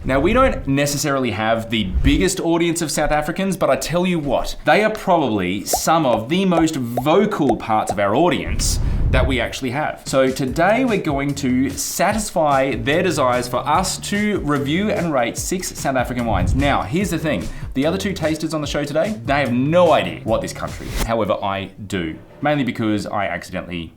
Now, we don't necessarily have the biggest audience of South Africans, but I tell you what, they are probably some of the most vocal parts of our audience that we actually have. So today we're going to satisfy their desires for us to review and rate 6 South African wines. Now, here's the thing. The other 2 tasters on the show today, they have no idea what this country is. However, I do. Mainly because I accidentally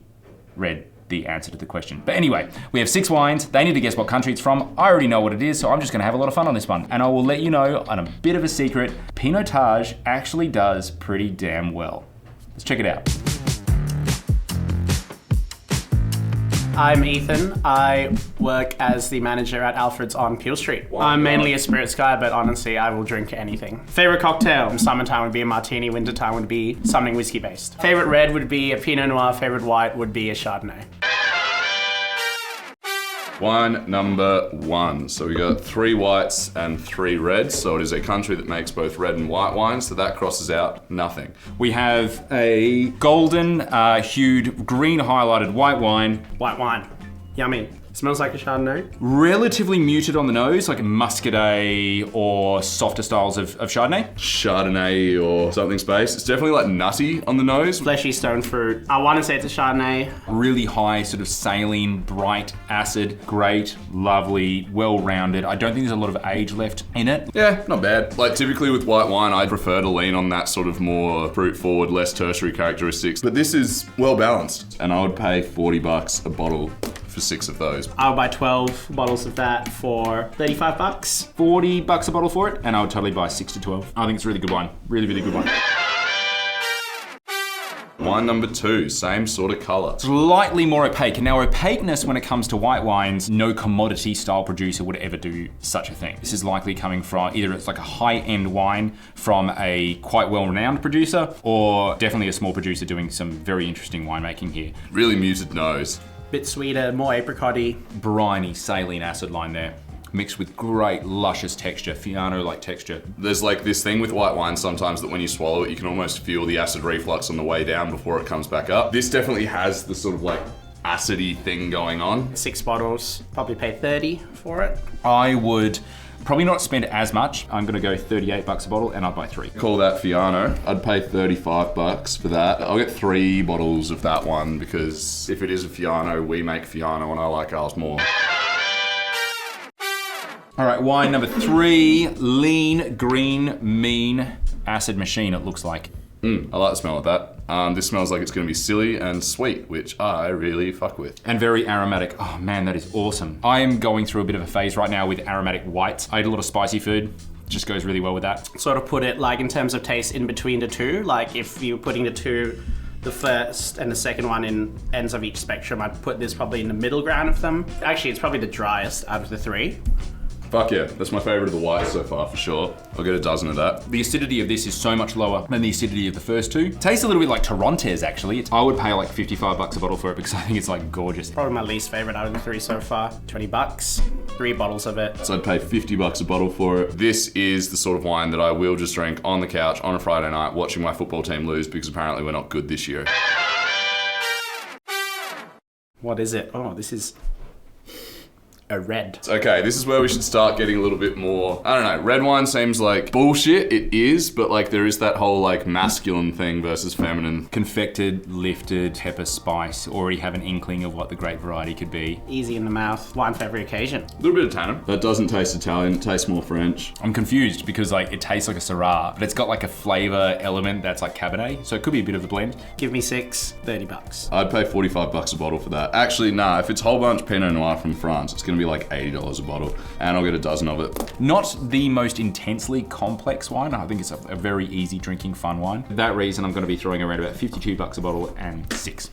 read the answer to the question. But anyway, we have 6 wines. They need to guess what country it's from. I already know what it is, so I'm just gonna have a lot of fun on this one. And I will let you know on a bit of a secret, Pinotage actually does pretty damn well. Let's check it out. I'm Ethan. I work as the manager at Alfred's on Peel Street. I'm mainly a spirits guy, but honestly, I will drink anything. Favorite cocktail? Summertime would be a martini, wintertime would be something whiskey based. Favorite red would be a Pinot Noir, favorite white would be a Chardonnay. Wine number 1. So we got 3 whites and 3 reds. So it is a country that makes both red and white wines. So that crosses out nothing. We have a golden hued, green highlighted white wine. White wine. Yummy. Smells like a Chardonnay. Relatively muted on the nose, like a Muscadet or softer styles of Chardonnay. Chardonnay or something space. It's definitely like nutty on the nose. Fleshy stone fruit. I want to say it's a Chardonnay. Really high sort of saline, bright acid. Great, lovely, well-rounded. I don't think there's a lot of age left in it. Yeah, not bad. Like typically with white wine, I prefer to lean on that sort of more fruit forward, less tertiary characteristics. But this is well balanced. And I would pay $40 a bottle for 6 of those. I'll buy 12 bottles of that for $35. $40 a bottle for it, and I would totally buy 6 to 12. I think it's a really good wine. Really, really good wine. Wine number 2, same sort of color. Slightly more opaque. Now, opaqueness when it comes to white wines, no commodity style producer would ever do such a thing. This is likely coming from either it's like a high-end wine from a quite well-renowned producer, or definitely a small producer doing some very interesting winemaking here. Really muted nose. Bit sweeter, more apricot-y. Briny, saline acid line there, mixed with great luscious texture, Fiano-like texture. There's like this thing with white wine sometimes that when you swallow it, you can almost feel the acid reflux on the way down before it comes back up. This definitely has the sort of like acidy thing going on. 6 bottles, probably pay $30 for it. I would probably not spend as much. I'm gonna go $38 a bottle and I'd buy 3. Call that Fiano. I'd pay $35 for that. I'll get 3 bottles of that one because if it is a Fiano, we make Fiano and I like ours more. All right, wine number 3, lean, green, mean, acid machine it looks like. I like the smell of that. This smells like it's gonna be silly and sweet, which I really fuck with. And very aromatic. Oh man, that is awesome. I am going through a bit of a phase right now with aromatic whites. I eat a lot of spicy food. Just goes really well with that. Sort of put it like in terms of taste in between the 2. Like if you're putting the 2, the first and the second one in ends of each spectrum, I'd put this probably in the middle ground of them. Actually, it's probably the driest out of the 3. Fuck yeah, that's my favorite of the whites so far for sure. I'll get a dozen of that. The acidity of this is so much lower than the acidity of the first 2. Tastes a little bit like Torontes actually. I would pay like $55 a bottle for it because I think it's like gorgeous. Probably my least favorite out of the 3 so far. $20, 3 bottles of it. So I'd pay $50 a bottle for it. This is the sort of wine that I will just drink on the couch on a Friday night watching my football team lose because apparently we're not good this year. What is it? Oh, this is a red. Okay, this is where we should start getting a little bit more, I don't know, red wine seems like bullshit, it is, but like there is that whole like masculine thing versus feminine. Confected, lifted, pepper spice, already have an inkling of what the grape variety could be. Easy in the mouth, wine for every occasion. A little bit of tannin. That doesn't taste Italian, it tastes more French. I'm confused because like it tastes like a Syrah, but it's got like a flavor element that's like Cabernet, so it could be a bit of a blend. Give me 6, $30. I'd pay $45 a bottle for that. Actually, nah, if it's whole bunch Pinot Noir from France, it's gonna be like $80 a bottle, and I'll get a dozen of it. Not the most intensely complex wine. I think it's a very easy drinking, fun wine. For that reason, I'm gonna be throwing around about $52 a bottle and 6.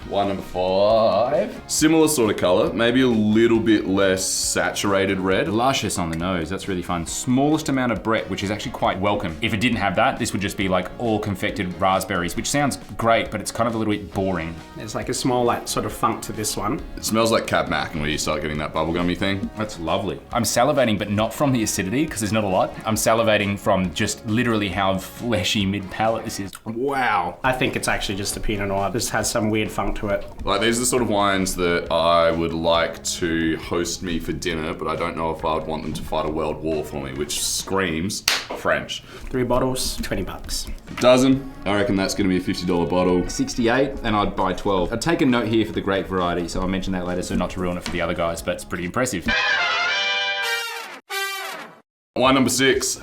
Wine number 5. Similar sort of color, maybe a little bit less saturated red. Luscious on the nose, that's really fun. Smallest amount of Brett, which is actually quite welcome. If it didn't have that, this would just be like all confected raspberries, which sounds great, but it's kind of a little bit boring. There's like a small like sort of funk to this one. It smells like Cab Mac and where you start getting that bubblegummy thing. That's lovely. I'm salivating, but not from the acidity, because there's not a lot. I'm salivating from just literally how fleshy mid-palate this is. Wow. I think it's actually just a Pinot Noir. This has some weird funk to onto it. Like, these are the sort of wines that I would like to host me for dinner, but I don't know if I would want them to fight a world war for me, which screams French. 3 bottles, $20. Dozen, I reckon that's gonna be a $50 bottle. 68, and I'd buy 12. I'd take a note here for the grape variety, so I'll mention that later, so not to ruin it for the other guys, but it's pretty impressive. Wine number 6.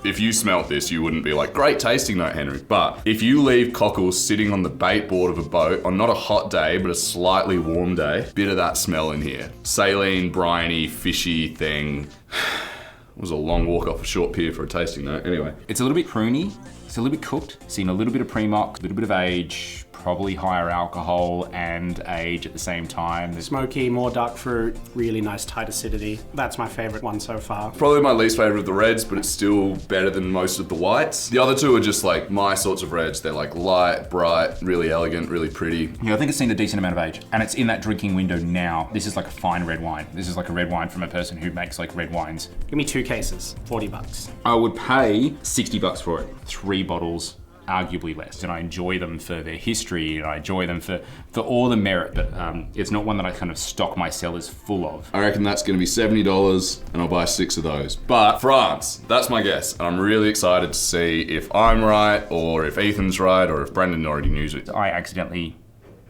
If you smelt this, you wouldn't be like, great tasting note, Henry. But if you leave cockles sitting on the bait board of a boat on not a hot day, but a slightly warm day, bit of that smell in here. Saline, briny, fishy thing. It was a long walk off a short pier for a tasting note. Anyway. It's a little bit pruny, it's a little bit cooked, seen a little bit of pre-mock, a little bit of age, probably higher alcohol and age at the same time. Smoky, more dark fruit, really nice tight acidity. That's my favorite one so far. Probably my least favorite of the reds, but it's still better than most of the whites. The other two are just like my sorts of reds. They're like light, bright, really elegant, really pretty. Yeah, I think it's seen a decent amount of age, and it's in that drinking window now. This is like a fine red wine. This is like a red wine from a person who makes like red wines. Give me 2 cases, $40. I would pay $60 for it. 3 bottles, arguably less. And I enjoy them for their history, and I enjoy them for all the merit, but it's not one that I kind of stock my cellars full of. I reckon that's gonna be $70, and I'll buy 6 of those. But France, that's my guess. And I'm really excited to see if I'm right, or if Ethan's right, or if Brendan already knew it. I accidentally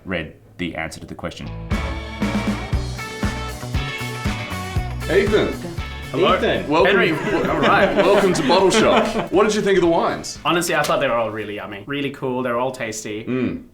read the answer to the question. Ethan, Hello. Ethan. welcome. Henry, all right. Welcome to Bottle Shop. What did you think of the wines? Honestly, I thought they were all really yummy. Really cool, they were all tasty.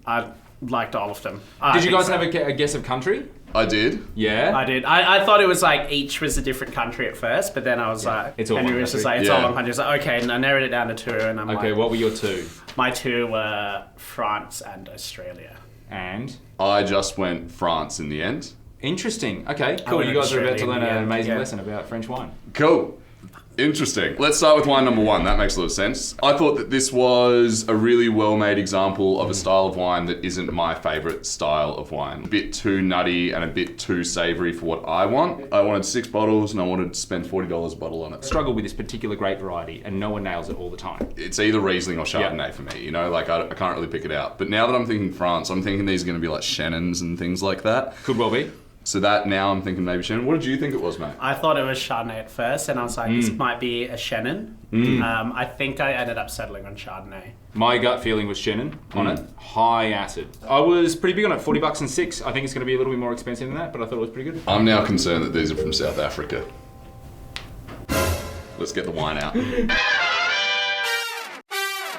I liked all of them. Did you guys have a guess of country? I did. Yeah? I did. I thought it was like each was a different country at first, but then I was like, It's all Henry one was just country. like, it's Yeah. all one country. I was like, okay, and I narrowed it down to 2, and I'm Okay, like, what were your 2? my 2 were France and Australia. And? I just went France in the end. Interesting. Okay, cool. went You guys are about to Australian, learn an yeah, amazing yeah. lesson about French wine. Cool. Interesting. Let's start with wine number 1. That makes a lot of sense. I thought that this was a really well-made example of a style of wine that isn't my favorite style of wine. A bit too nutty and a bit too savory for what I want. I wanted 6 bottles and I wanted to spend $40 a bottle on it. Struggle with this particular grape variety, and no one nails it all the time. It's either Riesling or Chardonnay for me, you know? Like, I can't really pick it out. But now that I'm thinking France, I'm thinking these are going to be like Chenins and things like that. Could well be. So that now I'm thinking maybe Chenin. What did you think it was, mate? I thought it was Chardonnay at first, and I was like, this might be a Chenin. I think I ended up settling on Chardonnay. My gut feeling was Chenin on it. High acid. I was pretty big on it, $40 and 6. I think it's going to be a little bit more expensive than that, but I thought it was pretty good. I'm now concerned that these are from South Africa. Let's get the wine out.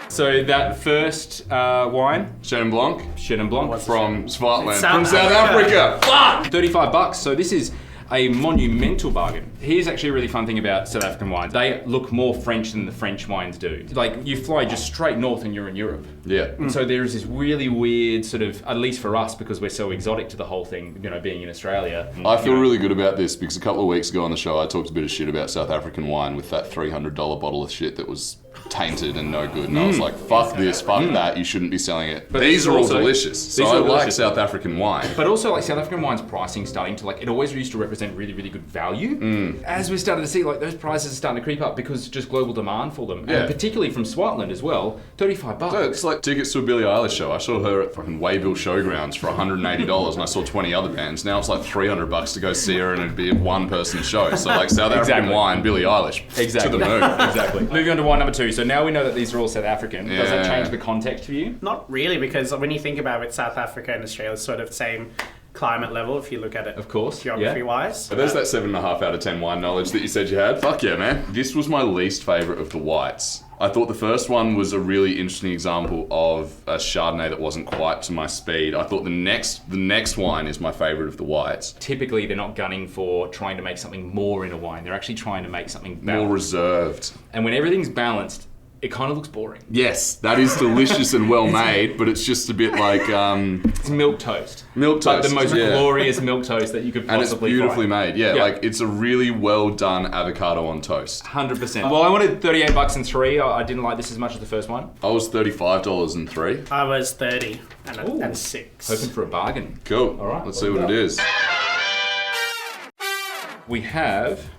So that first wine, Chenin Blanc Chenin Blanc, from Swartland. South From South Africa. Africa! Fuck! $35. So this is a monumental bargain. Here's actually a really fun thing about South African wines. They look more French than the French wines do. Like, you fly just straight north and you're in Europe. Yeah. And so there is this really weird sort of, at least for us, because we're so exotic to the whole thing, you know, being in Australia. I feel really good about this because a couple of weeks ago on the show I talked a bit of shit about South African wine with that $300 bottle of shit that was tainted and no good, and I was like, fuck this, fuck that, you shouldn't be selling it. But these are all also- delicious, so these I are like delicious. South African wine. But also, like, South African wine's pricing starting to, like, it always used to represent really, really good value. As we're starting to see, like, those prices are starting to creep up because just global demand for them. Yeah. And particularly from Swartland as well, $35. So it's like tickets to a Billie Eilish show. I saw her at fucking Waybill Showgrounds for $180 and I saw 20 other bands. Now it's like $300 to go see her and it'd be a one-person show. So like South African Exactly. wine, Billie Eilish. Exactly. To the moon. Exactly. Moving on to wine number 2. So now we know that these are all South African. Does that Yeah. change the context for you? Not really, because when you think about it, South Africa and Australia is sort of the same climate level if you look at it Of course. geography-wise. So there's that 7.5 out of 10 wine knowledge that you said you had. Fuck yeah, man. This was my least favourite of the whites. I thought the first one was a really interesting example of a Chardonnay that wasn't quite to my speed. I thought the next wine is my favourite of the whites. Typically, they're not gunning for trying to make something more in a wine. They're actually trying to make something More balanced. reserved. And when everything's balanced, it kind of looks boring. Yes, that is delicious and well made, but it's just a bit like It's milk toast. milk Like toast. the most yeah. glorious milk toast that you could And it's possibly beautifully find. made. Yeah, Yeah. like it's a really well done avocado on toast. 100%. Well, I wanted $38 and 3. I didn't like this as much as the first one. I was $35 and 3. I was 30 Ooh. and 6. Hoping for a bargain. Cool. All right, Let's well see what done. it is. We have...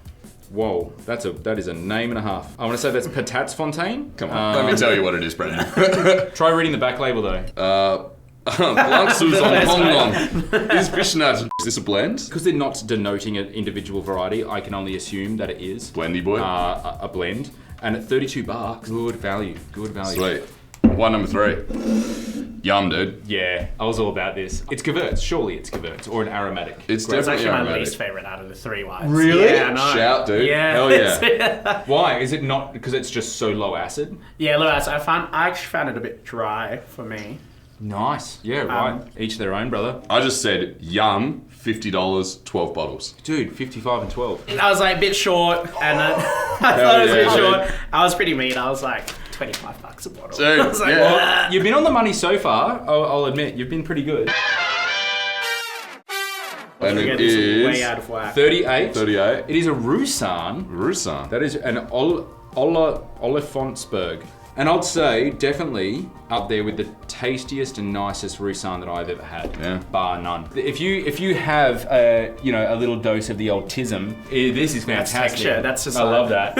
Whoa, that is a name and a half. I want to say that's Patatsfontein. Come on, let me tell you what it is, Brendan. Try reading the back label though. Blanc Saison Hong Long. Is Pinotage, is this a blend? Because they're not denoting an individual variety, I can only assume that it is Blendy boy. a blend. And at $32, good value, good value. Sweet. Wine number 3. Yum, dude. Yeah, I was all about this. It's Gewürz, surely it's Gewürz, or an aromatic. It's It's definitely actually my aromatic. least favourite out of the 3 wines. Really? Yeah, I know. Shout, dude. Yeah. Hell yeah. Why? Is it not because it's just so low acid? Yeah, look, I actually found it a bit dry for me. Nice. Yeah, right. Each their own, brother. I just said yum, $50, 12 bottles. Dude, 55 and 12. I was like a bit short, and I thought it was a bit short. I was pretty mean. I was like, $25 a bottle. Dude, I was like, yeah. "What?" You've been on the money so far, I'll admit. You've been pretty good. And Yeah, it this is way is out of whack. 38. 38. It is a Roussanne. Roussanne. That is an Olifantsberg. And I'd say definitely up there with the tastiest and nicest Roussanne that I've ever had. Yeah. Bar none. If you have a little dose of the old tism, this is That's fantastic. texture. That's just I love that.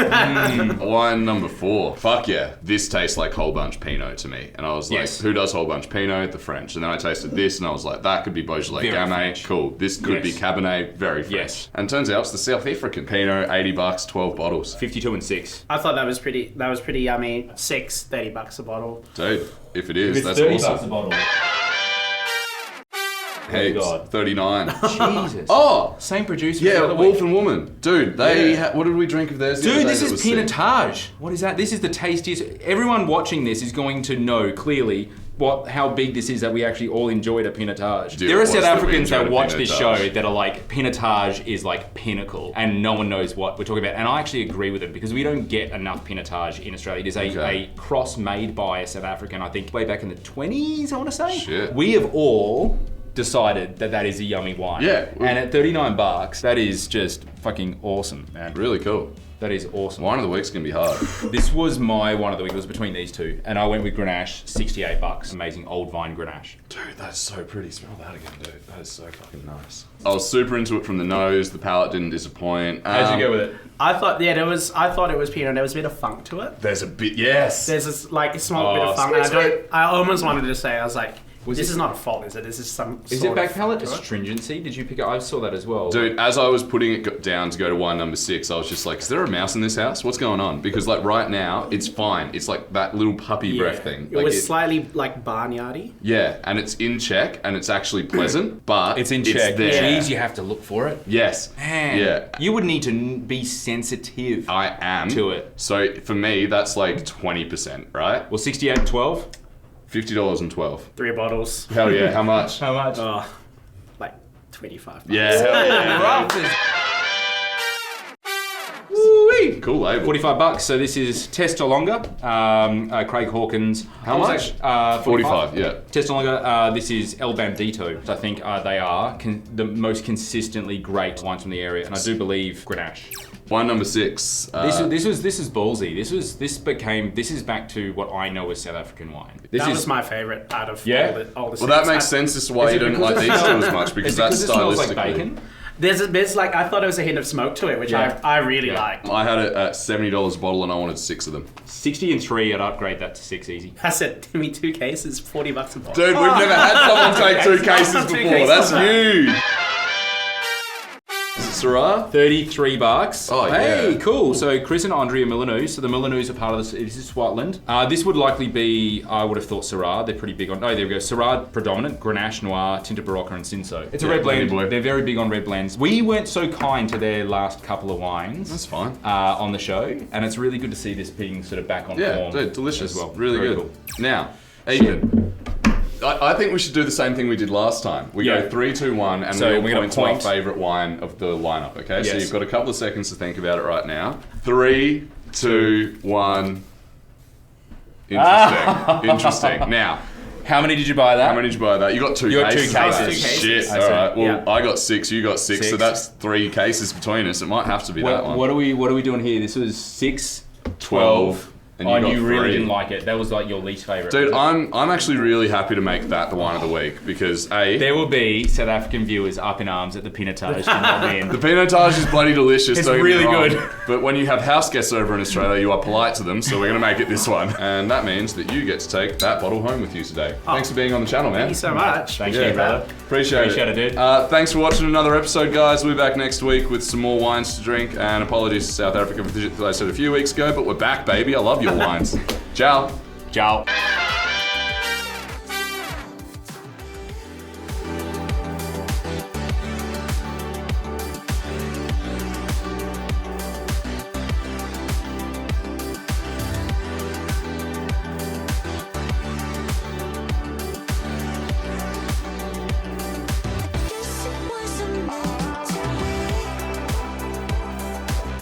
Wine number 4. Fuck yeah. This tastes like whole bunch Pinot to me. And I was like, Yes. who does whole bunch Pinot? The French. And then I tasted this and I was like, that could be Beaujolais Very Gamay. French. Cool. This could be Yes. Cabernet. Very French. Yes. And turns out it's the South African. Pinot, $80, 12 bottles. 52 and 6. I thought that was pretty yummy. $30 a bottle. Dude, if it is, It's that's $30 awesome. a bottle. Heaps. God. 39. Jesus. Oh! Same producer. Yeah, the other Wolf week. and Woman. Dude, they Yeah. what did we drink of theirs? the other Dude, day this that is was sick? Pinotage. What is that? This is the tastiest. Everyone watching this is going to know clearly how big this is that we actually all enjoyed at Pinotage. Dude, There are what's South that we Africans that enjoyed at watch this Pinotage? show that are like, Pinotage is like pinnacle, and no one knows what we're talking about. And I actually agree with them because we don't get enough Pinotage in Australia. It is a cross made by a South African, I think, way back in the 20s, I want to say. Shit. We have all decided that is a yummy wine. Yeah. And at $39, that is just fucking awesome, man. Really cool. That is awesome. Wine of the week's gonna be hard. This was my one of the week. It was between these two, and I went with Grenache, $68. Amazing old vine Grenache. Dude, that's so pretty. Smell that again, dude. That is so fucking nice. I was super into it from the nose. The palate didn't disappoint. How'd you go with it? I thought it was Pinot. There was a bit of funk to it. There's a bit, yes. There's this like a small bit of funk. sweet, And sweet. I almost wanted to say, I was like, Was this it- is not a fault, is it? This is some. Is sort it back of palate funk to it. astringency? Did you pick up? I saw that as well. Dude, as I was putting it down to go to wine number 6, I was just like, is there a mouse in this house? What's going on? Because like right now, it's fine. It's like that little puppy breath thing. It Like was slightly like barnyardy. yeah, and it's in check and it's actually pleasant, but it's in check. there. Jeez, you have to look for it. Yes. Man, Yeah. you would need to be sensitive. I am. To it. So for me, that's like 20%, right? Well, 68 and 12. $50 and 12. 3 bottles. Hell yeah, how much? How much? Oh, like 25. Yeah, hell yeah. Woo-wee. Cool label. $45. So this is Testalonga, Craig Hawkins. How What was much? that? 45, yeah. Testalonga, this is El Bandito. I think they are the most consistently great wines from the area, and I do believe Grenache. Wine number 6. This is ballsy. This is back to what I know as South African wine. That was my favorite out of Yeah? all the well, that six. makes sense as to why you don't like these two as much, because Is it that's because it smells stylistically. like bacon? There's like, I thought there was a hint of smoke to it, which Yeah. I really like. I had it at $70 a bottle and I wanted 6 of them. 60 and 3, I'd upgrade that to 6 easy. I said, give me 2 cases, $40 a bottle. Dude, we've never had someone take 2 cases I've done 2 before. cases That's of that. huge. Syrah? $33. Oh, hey, yeah. cool. So Chris and Andre are Mullineux. So the Mullineux are part of this. This is Swartland. This would likely be, I would have thought, Syrah. They're pretty big on. Oh, there we go. Syrah predominant, Grenache Noir, Tinta Barocca, and Cinsault. It's a Yeah, red blend. Boy. They're very big on red blends. We weren't so kind to their last couple of wines. That's fine. On the show, and it's really good to see this being sort of back on Yeah, form. dude, delicious. as well. Really Very good. cool. Now, Ethan. I think we should do the same thing we did last time. We Yeah. go 3, 2, 1, and So we all we're gonna point to our point. favourite wine of the lineup, okay? So Yes. you've got a couple of seconds to think about it right now. 3, 2, 1. Interesting. Interesting. Now, How many did you buy that? how many did you buy that? You got 2 You got 2 cases. of that. cases. Shit. I All see. right. Well, Yeah. I got 6. You got 6. So Six. that's 3 cases between us. It might have to be that one. What are we doing here? This was 6, 12, And Oh, got and you really 3. didn't like it. That was like your least favorite. Dude, I'm actually really happy to make that the wine of the week because There will be South African viewers up in arms at the Pinotage. the Pinotage is bloody delicious. It's don't get me really wrong. good. But when you have house guests over in Australia, you are polite to them, so we're gonna make it this one. And that means that you get to take that bottle home with you today. Thanks for being on the channel, man. Thank you so much. Thank Yeah, you, brother. Appreciate it, dude. Thanks for watching another episode, guys. We'll be back next week with some more wines to drink. And apologies to South Africa for what I said a few weeks ago, but we're back, baby. I love your wines. Ciao. Ciao.